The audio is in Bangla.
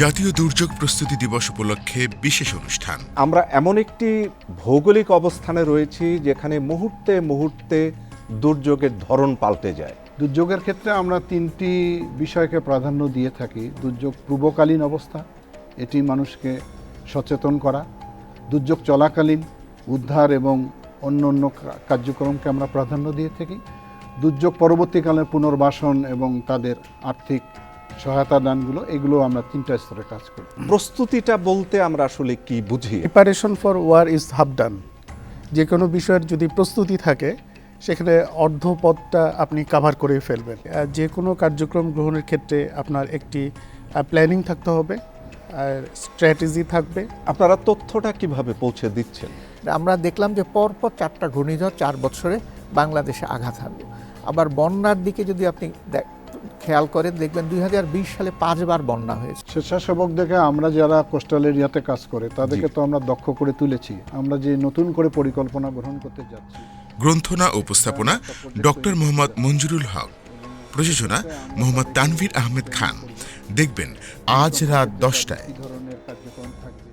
জাতীয় দুর্যোগ প্রস্তুতি দিবস উপলক্ষে বিশেষ অনুষ্ঠান। আমরা এমন একটি ভৌগোলিক অবস্থানে রয়েছি যেখানে মুহূর্তে মুহূর্তে দুর্যোগের ধরন পাল্টে যায়। দুর্যোগের ক্ষেত্রে আমরা তিনটি বিষয়কে প্রাধান্য দিয়ে থাকি। দুর্যোগ পূর্বকালীন অবস্থা, এটি মানুষকে সচেতন করা। দুর্যোগ চলাকালীন উদ্ধার এবং অন্য অন্য কার্যক্রমকে আমরা প্রাধান্য দিয়ে থাকি। দুর্যোগ পরবর্তীকালে পুনর্বাসন এবং তাদের আর্থিক সহায়তা দানগুলো, এগুলো আমরা তিনটা স্তরে কাজ করি। প্রস্তুতিটা বলতে আমরা আসলে কি বুঝি? Preparation for war is half done. যে কোনো বিষয়ের যদি প্রস্তুতি থাকে সেখানে অর্ধপথটা আপনি কাভার করে ফেলবেন। যে কোনো কার্যক্রম গ্রহণের ক্ষেত্রে আপনার একটি প্ল্যানিং থাকতে হবে, আর স্ট্র্যাটেজি থাকবে। আপনারা তথ্যটা কিভাবে পৌঁছে দিচ্ছেন? আমরা দেখলাম যে পরপর 4টা ঘূর্ণিঝড় 4 বছরে বাংলাদেশে আঘাত হানলো। আবার বন্যার দিকে যদি আপনি খেয়াল করেন দেখবেন 2020 সালে 5 বার বন্যা হয়েছে। স্বেচ্ছাসেবক দেখে আমরা যারা কোস্টাল এরিয়াতে কাজ করে তাদেরকে তো আমরা দক্ষ করে তুলেছি। আমরা যে নতুন করে পরিকল্পনা গ্রহণ করতে যাচ্ছি। গ্রন্থনা ও উপস্থাপনা ডক্টর মোহাম্মদ মঞ্জুরুল হক, প্রযোজনা মোহাম্মদ তানভীর আহমেদ খান। দেখবেন আজ রাত 10টায়। ধরনের কার্যক্রম থাকবে।